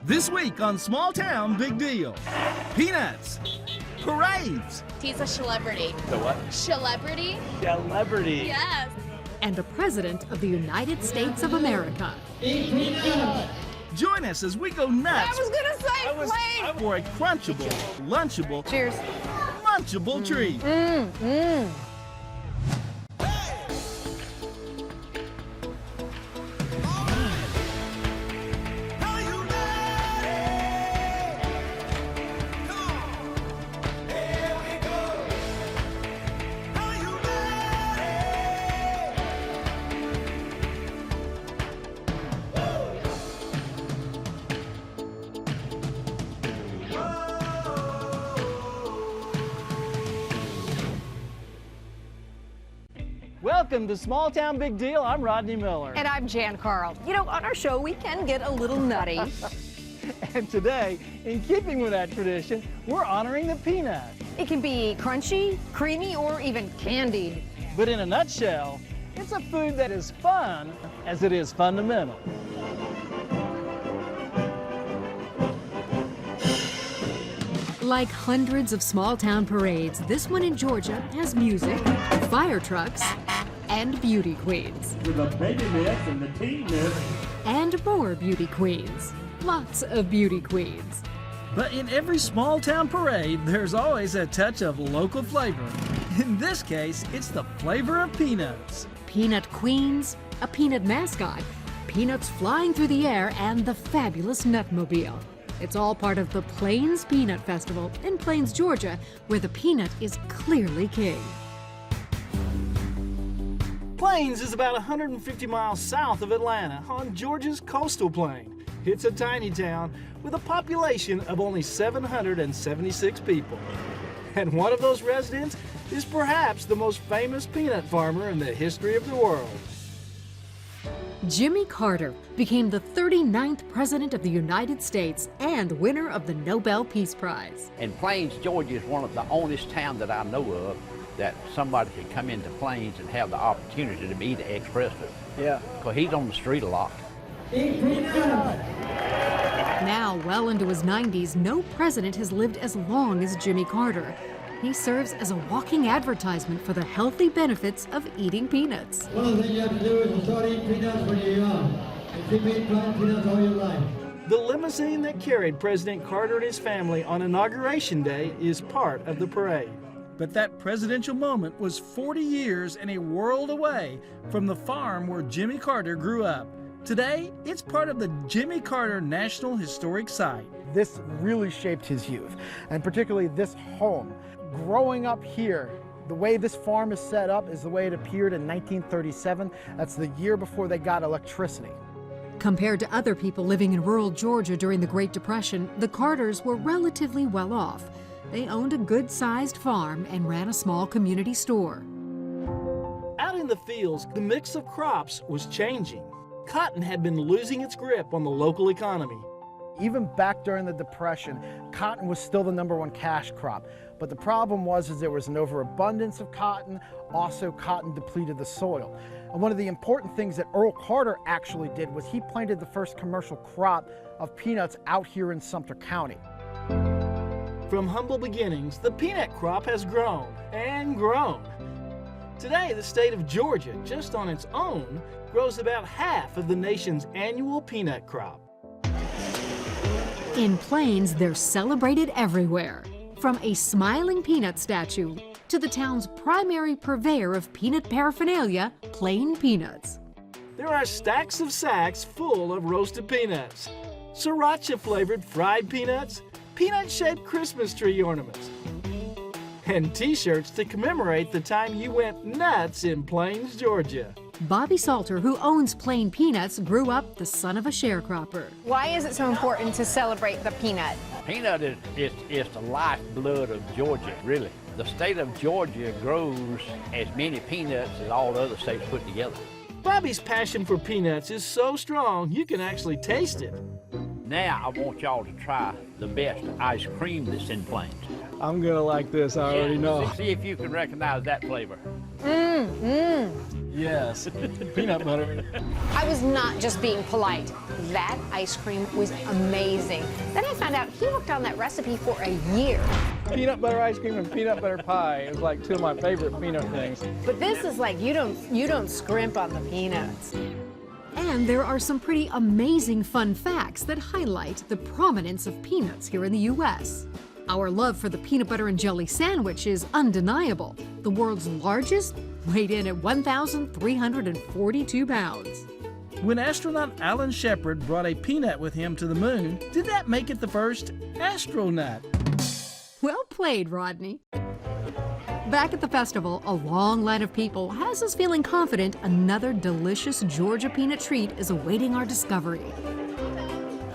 This week on Small Town Big Deal, peanuts, parades. He's a celebrity. The what? Celebrity? Celebrity. Yes. And the President of the United States of America. Join us as we go nuts I was gonna say plane. for a crunchable, lunchable, Cheers. munchable treat. Welcome to Small Town Big Deal. I'm Rodney Miller. And I'm Jan Carl. You know, on our show, we can get a little nutty. And today, in keeping with that tradition, we're honoring the peanut. It can be crunchy, creamy, or even candied. But in a nutshell, it's a food that is fun as it is fundamental. Like hundreds of small-town parades, this one in Georgia has music, fire trucks, and beauty queens. With a baby myth and the teen myth. And more beauty queens. Lots of beauty queens. But in every small town parade, there's always a touch of local flavor. In this case, it's the flavor of peanuts. Peanut queens, a peanut mascot, peanuts flying through the air, and the fabulous Nutmobile. It's all part of the Plains Peanut Festival in Plains, Georgia, where the peanut is clearly king. Plains is about 150 miles south of Atlanta on Georgia's coastal plain. It's a tiny town with a population of only 776 people. And one of those residents is perhaps the most famous peanut farmer in the history of the world. Jimmy Carter became the 39th President of the United States and winner of the Nobel Peace Prize. And Plains, Georgia is one of the only towns that I know of that somebody can come into Plains and have the opportunity to be the ex-president. Yeah. Because he's on the street a lot. Now, well into his 90s, no president has lived as long as Jimmy Carter. He serves as a walking advertisement for the healthy benefits of eating peanuts. One of the things you have to do is to start eating peanuts when you're young. And keep eating peanuts all your life. The limousine that carried President Carter and his family on Inauguration Day is part of the parade. But that presidential moment was 40 years and a world away from the farm where Jimmy Carter grew up. Today, it's part of the Jimmy Carter National Historic Site. This really shaped his youth, and particularly this home. Growing up here, the way this farm is set up is the way it appeared in 1937. That's the year before they got electricity. Compared to other people living in rural Georgia during the Great Depression, the Carters were relatively well off. They owned a good-sized farm and ran a small community store. Out in the fields, the mix of crops was changing. Cotton had been losing its grip on the local economy. Even back during the Depression, cotton was still the #1 cash crop. But the problem was there was an overabundance of cotton. Also, cotton depleted the soil. And one of the important things that Earl Carter actually did was he planted the first commercial crop of peanuts out here in Sumter County. From humble beginnings, the peanut crop has grown and grown. Today, the state of Georgia, just on its own, grows about half of the nation's annual peanut crop. In Plains, they're celebrated everywhere. From a smiling peanut statue to the town's primary purveyor of peanut paraphernalia, Plain Peanuts. There are stacks of sacks full of roasted peanuts, sriracha-flavored fried peanuts, peanut-shaped Christmas tree ornaments, and T-shirts to commemorate the time you went nuts in Plains, Georgia. Bobby Salter, who owns Plain Peanuts, grew up the son of a sharecropper. Why is it so important to celebrate the peanut? Peanut is the lifeblood of Georgia, really. The state of Georgia grows as many peanuts as all the other states put together. Bobby's passion for peanuts is so strong you can actually taste it. Now I want y'all to try the best ice cream that's in Plains. I'm gonna like this, I already know. See if you can recognize that flavor. Yes, peanut butter. I was not just being polite. that ice cream was amazing. Then I found out he worked on that recipe for a year. Peanut butter ice cream and peanut butter pie is like two of my favorite peanut things. But this is like, you don't scrimp on the peanuts. And there are some pretty amazing fun facts that highlight the prominence of peanuts here in the U.S. Our love for the peanut butter and jelly sandwich is undeniable. The world's largest weighed in at 1,342 pounds. When astronaut Alan Shepard brought a peanut with him to the moon, did that make it the first astronaut? Well played, Rodney. Back at the festival, a long line of people has us feeling confident another delicious Georgia peanut treat is awaiting our discovery.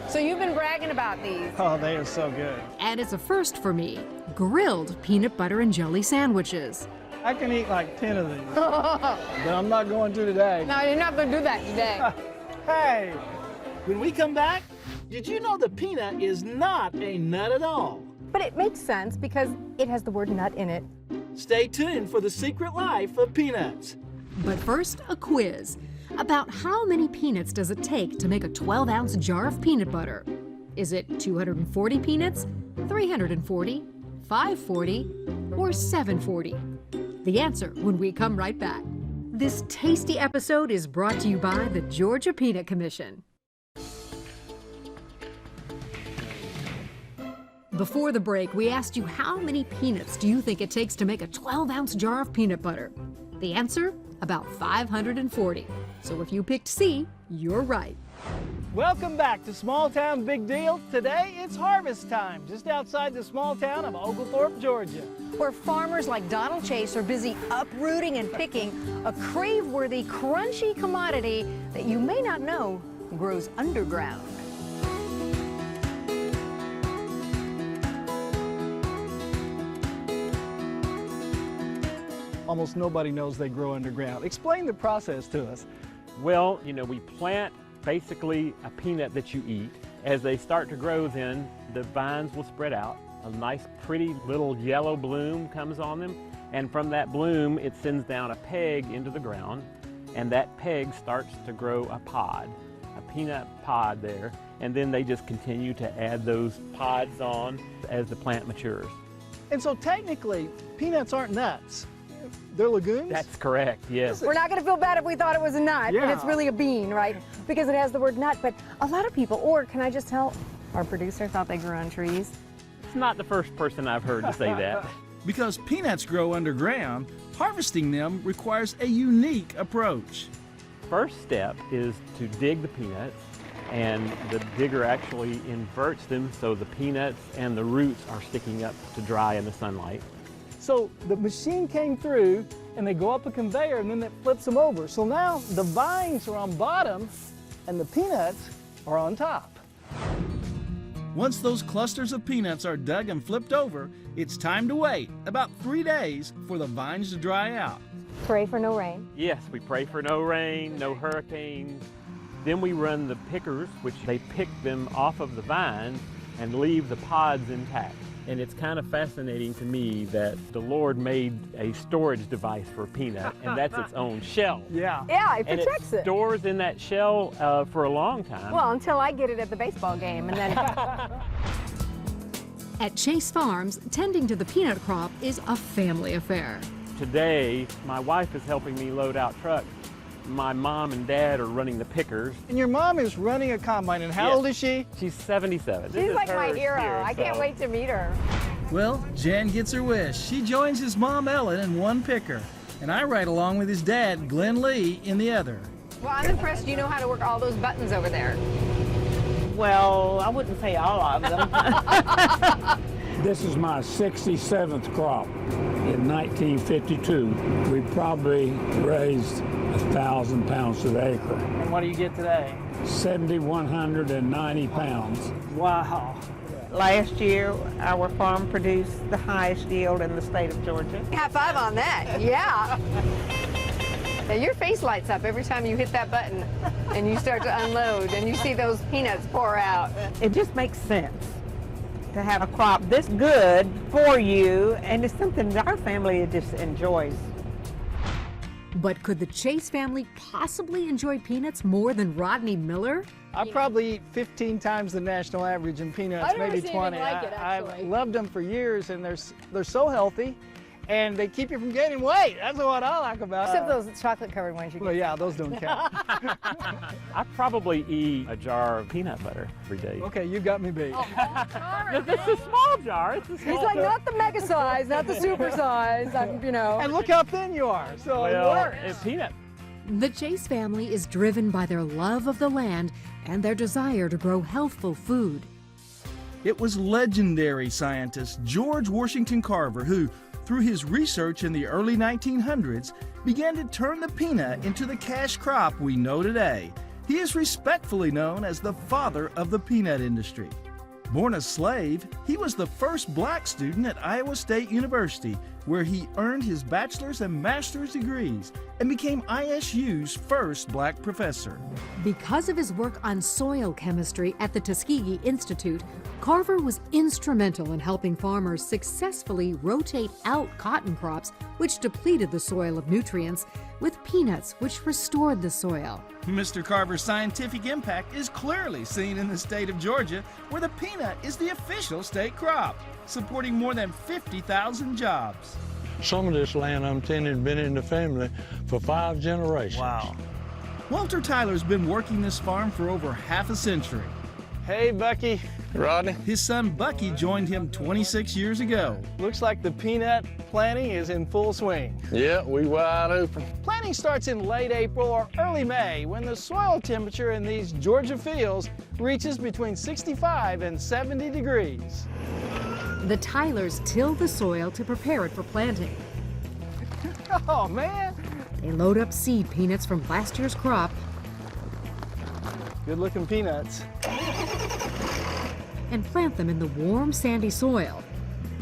So you've been bragging about these. Oh, they are so good. And it's a first for me, grilled peanut butter and jelly sandwiches. I can eat like 10 of these, but I'm not going to today. No, you're not going to do that today. Hey! When we come back, did you know the peanut is not a nut at all? But it makes sense because it has the word nut in it. Stay tuned for the secret life of peanuts. But first, a quiz. About how many peanuts does it take to make a 12-ounce jar of peanut butter? Is it 240 peanuts, 340, 540, or 740? The answer when we come right back. This tasty episode is brought to you by the Georgia Peanut Commission. Before the break, we asked you how many peanuts do you think it takes to make a 12-ounce jar of peanut butter? The answer? About 540. So if you picked C, you're right. Welcome back to Small Town Big Deal. Today it's harvest time, just outside the small town of Oglethorpe, Georgia. Where farmers like Donald Chase are busy uprooting and picking a crave-worthy, crunchy commodity that you may not know grows underground. Almost nobody knows they grow underground. Explain the process to us. Well, we plant basically a peanut that you eat. As they start to grow, then the vines will spread out. A nice, pretty little yellow bloom comes on them, and from that bloom, it sends down a peg into the ground, and that peg starts to grow a pod, a peanut pod there, and then they just continue to add those pods on as the plant matures. And so technically, peanuts aren't nuts. They're legumes? That's correct, yes. We're not going to feel bad if we thought it was a nut, and it's really a bean, right? Because it has the word nut, but a lot of people, or can I just tell, our producer thought they grew on trees. It's not the first person I've heard to say that. Because peanuts grow underground, harvesting them requires a unique approach. First step is to dig the peanuts, and the digger actually inverts them so the peanuts and the roots are sticking up to dry in the sunlight. So the machine came through and they go up a conveyor and then it flips them over. So now the vines are on bottom and the peanuts are on top. Once those clusters of peanuts are dug and flipped over, it's time to wait about 3 days for the vines to dry out. Pray for no rain. Yes, we pray for no rain, no hurricanes. Then we run the pickers, which they pick them off of the vines and leave the pods intact. And it's kind of fascinating to me that the Lord made a storage device for a peanut, and that's its own shell. Yeah. Yeah, it And protects it stores in that shell for a long time. Well, until I get it at the baseball game, and then... At Chase Farms, tending to the peanut crop is a family affair. Today, my wife is helping me load out trucks. My mom and dad are running the pickers. And your mom is running a combine, and how old is she? She's 77. This She's is like my her hero. spirit, I can't so- wait to meet her. Well, Jan gets her wish. She joins his mom, Ellen, in one picker, and I ride along with his dad, Glenn Lee, in the other. Well, I'm impressed you know how to work all those buttons over there. Well, I wouldn't say all of them. This is my 67th crop. In 1952, we probably raised 1,000 pounds to the acre. And what do you get today? 7,190 pounds. Wow. Last year, our farm produced the highest yield in the state of Georgia. High five on that. Yeah. Now, your face lights up every time you hit that button and you start to unload and you see those peanuts pour out. It just makes sense to have a crop this good for you, and it's something that our family just enjoys. But could the Chase family possibly enjoy peanuts more than Rodney Miller? I probably eat 15 times the national average in peanuts, I've never maybe seen 20. anything like it, I've actually. loved them for years, and they're so healthy, and they keep you from gaining weight. That's what I like about Except them. those chocolate-covered ones you Well, get. yeah, those don't count. I probably eat a jar of peanut butter every day. Okay, you got me beat. It's a small jar. It's a small He's like, jar. not the mega size, not the super size, you know. And look how thin you are, so it Well, works. it's peanut. The Chase family is driven by their love of the land and their desire to grow healthful food. It was legendary scientist George Washington Carver who, through his research in the early 1900s, began to turn the peanut into the cash crop we know today. He is respectfully known as the father of the peanut industry. Born a slave, he was the first black student at Iowa State University, where he earned his bachelor's and master's degrees and became ISU's first black professor. Because of his work on soil chemistry at the Tuskegee Institute, Carver was instrumental in helping farmers successfully rotate out cotton crops, which depleted the soil of nutrients, with peanuts, which restored the soil. Mr. Carver's scientific impact is clearly seen in the state of Georgia, where the peanut is the official state crop, supporting more than 50,000 jobs. Some of this land I'm tending has been in the family for 5 generations. Wow. Walter Tyler's been working this farm for over half a century. Hey, Bucky. Rodney? His son Bucky joined him 26 years ago. Looks like the peanut planting is in full swing. Yeah, we wide open. Planting starts in late April or early May when the soil temperature in these Georgia fields reaches between 65 and 70 degrees. The Tylers till the soil to prepare it for planting. Oh, man. They load up seed peanuts from last year's crop Good looking peanuts. and plant them in the warm, sandy soil.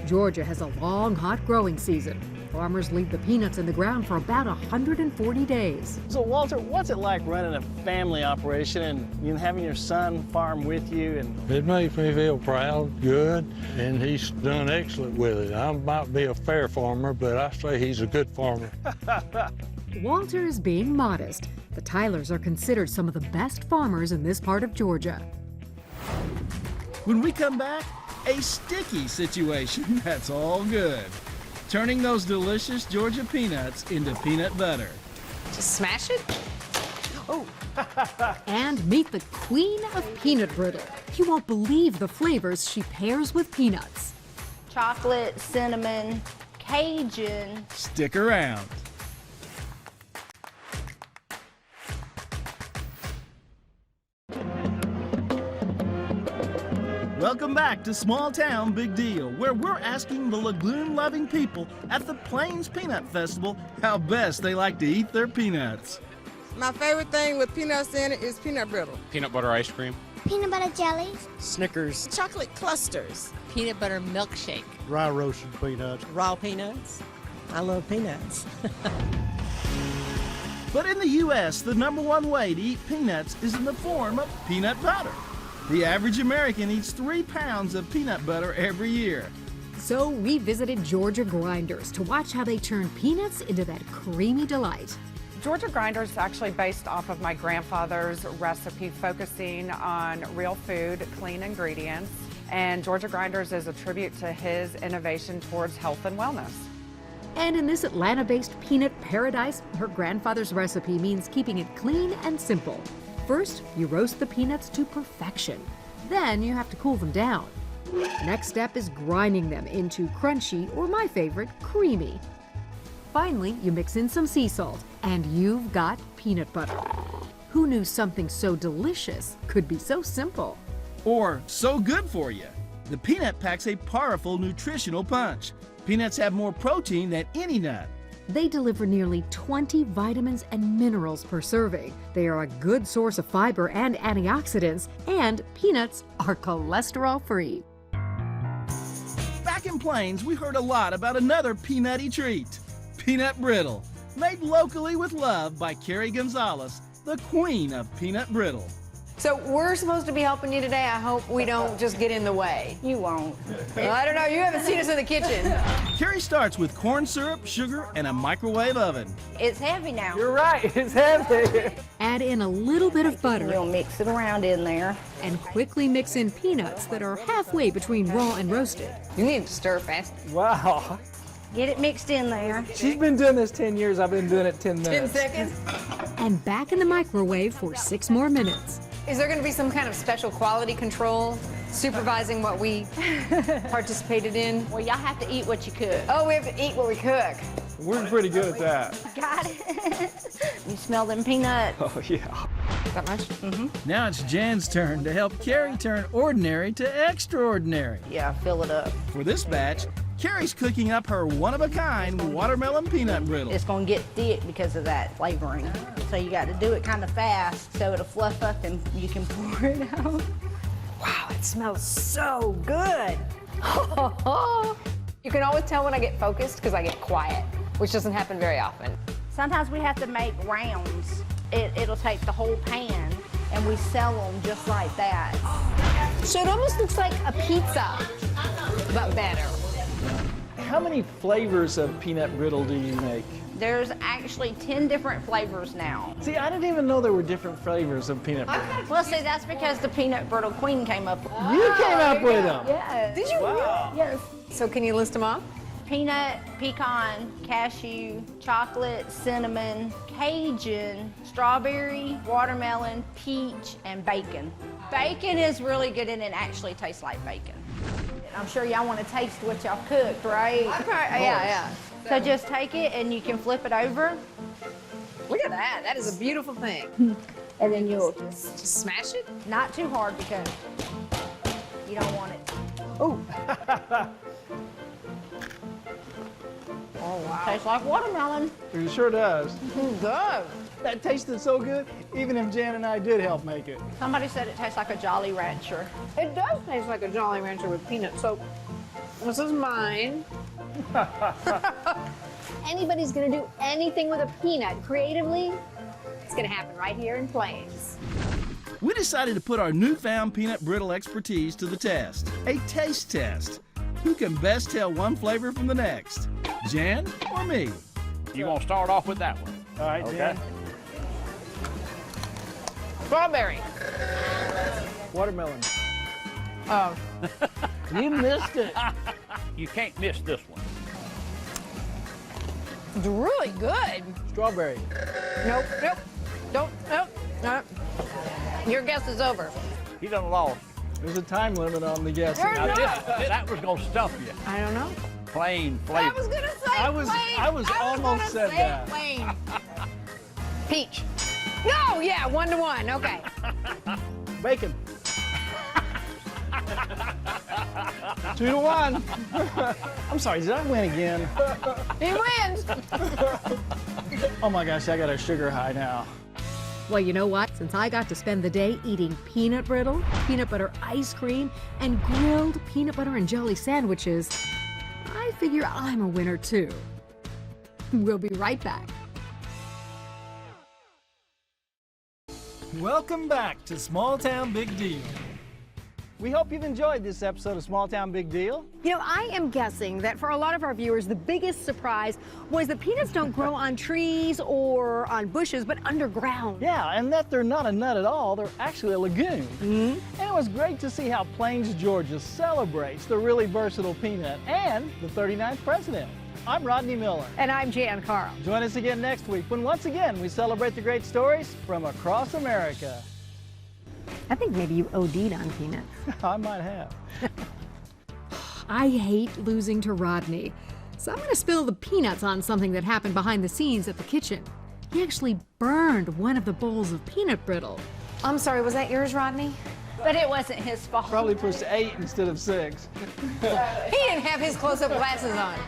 Georgia has a long, hot growing season. Farmers leave the peanuts in the ground for about 140 days. So, Walter, what's it like running a family operation and having your son farm with you? And It makes me feel proud, good, and he's done excellent with it. I might be a fair farmer, but I say he's a good farmer. Walter is being modest. The Tylers are considered some of the best farmers in this part of Georgia. When we come back, a sticky situation that's all good. Turning those delicious Georgia peanuts into peanut butter. Just smash it? And meet the queen of peanut brittle. You won't believe the flavors she pairs with peanuts. Chocolate, cinnamon, Cajun. Stick around. Welcome back to Small Town Big Deal, where we're asking the lagoon-loving people at the Plains Peanut Festival how best they like to eat their peanuts. My favorite thing with peanuts in it is peanut brittle. Peanut butter ice cream. Peanut butter jellies. Snickers. Chocolate clusters. Peanut butter milkshake. Dry roasted peanuts. Raw peanuts. I love peanuts. But in the U.S., the #1 way to eat peanuts is in the form of peanut butter. The average American eats 3 pounds of peanut butter every year. So we visited Georgia Grinders to watch how they turn peanuts into that creamy delight. Georgia Grinders is actually based off of my grandfather's recipe, focusing on real food, clean ingredients. And Georgia Grinders is a tribute to his innovation towards health and wellness. And in this Atlanta-based peanut paradise, her grandfather's recipe means keeping it clean and simple. First, you roast the peanuts to perfection. Then you have to cool them down. Next step is grinding them into crunchy, or my favorite, creamy. Finally, you mix in some sea salt, and you've got peanut butter. Who knew something so delicious could be so simple? Or so good for you. The peanut packs a powerful nutritional punch. Peanuts have more protein than any nut. They deliver nearly 20 vitamins and minerals per serving. They are a good source of fiber and antioxidants, and peanuts are cholesterol-free. Back in Plains, we heard a lot about another peanutty treat, peanut brittle, made locally with love by Carrie Gonzalez, the queen of peanut brittle. So we're supposed to be helping you today. I hope we don't just get in the way. You won't. Well, I don't know. You haven't seen us in the kitchen. Carrie starts with corn syrup, sugar, and a microwave oven. It's heavy now. You're right, it's heavy. Add in a little bit of butter. You'll mix it around in there. And quickly mix in peanuts that are halfway between raw and roasted. You need to stir fast. Wow. Get it mixed in there. She's been doing this 10 years. I've been doing it 10 minutes. 10 seconds. And back in the microwave for 6 more minutes. Is there going to be some kind of special quality control supervising what we participated in? Well, y'all have to eat what you cook. Oh, we have to eat what we cook. We're pretty good at that. Got it. You smell them peanuts? Oh, yeah. That much? Mm-hmm. Now it's Jan's turn to help Carrie turn ordinary to extraordinary. Yeah, fill it up. For this batch, Carrie's cooking up her one-of-a-kind watermelon peanut brittle. It's going to get thick because of that flavoring. So you got to do it kind of fast so it'll fluff up and you can pour it out. Wow, it smells so good. You can always tell when I get focused because I get quiet, which doesn't happen very often. Sometimes we have to make rounds. It'll take the whole pan and we sell them just like that. So it almost looks like a pizza, but better. How many flavors of peanut brittle do you make? There's actually 10 different flavors now. See, I didn't even know there were different flavors of peanut brittle. Well, see, that's because the peanut brittle queen came up with them. You came up with them? Yes. Did you Wow. really? Yes. So can you list them off? Peanut, pecan, cashew, chocolate, cinnamon, Cajun, strawberry, watermelon, peach, and bacon. Bacon is really good and it actually tastes like bacon. I'm sure y'all want to taste what y'all cooked, right? Yeah. So just take it and you can flip it over. Look at that. That is a beautiful thing. And then you'll Just smash it? not too hard because you don't want it. Oh. Oh, wow. Tastes like watermelon. It sure does. Good. That tasted so good, even if Jan and I did help make it. Somebody said it tastes like a Jolly Rancher. It does taste like a Jolly Rancher with peanuts. So this is mine. Anybody's gonna do anything with a peanut creatively, it's gonna happen right here in Plains. We decided to put our newfound peanut brittle expertise to the test, a taste test. Who can best tell one flavor from the next, Jan or me? You want to start off with that one? All right, Okay. Jan. Strawberry. Watermelon. Oh. You missed it. You can't miss this one. It's really good. Strawberry. Nope. Nope. Your guess is over. He done lost. There's a time limit on the guessing. There's not. That was going to stump you. I don't know. Plain flavor. I was gonna say I was almost said that. Plain. Peach. No, yeah, 1-1. Okay. Bacon. 2-1. I'm sorry, did I win again? He wins. Oh my gosh, I got a sugar high now. Well, you know what? Since I got to spend the day eating peanut brittle, peanut butter ice cream, and grilled peanut butter and jelly sandwiches, I figure I'm a winner too. We'll be right back. Welcome back to Small Town Big Deal. We hope you've enjoyed this episode of Small Town Big Deal. You know, I am guessing that for a lot of our viewers, the biggest surprise was that peanuts don't grow on trees or on bushes, but underground. Yeah, and that they're not a nut at all, they're actually a legume. And it was great to see how Plains, Georgia celebrates the really versatile peanut and the 39th president. I'm Rodney Miller. And I'm Jan Carl. Join us again next week when once again we celebrate the great stories from across America. I think maybe you OD'd on peanuts. I might have. I hate losing to Rodney, so I'm going to spill the peanuts on something that happened behind the scenes at the kitchen. He actually burned one of the bowls of peanut brittle. I'm sorry, was that yours, Rodney? But it wasn't his fault. Probably pushed 8 instead of 6. He didn't have his close-up glasses on.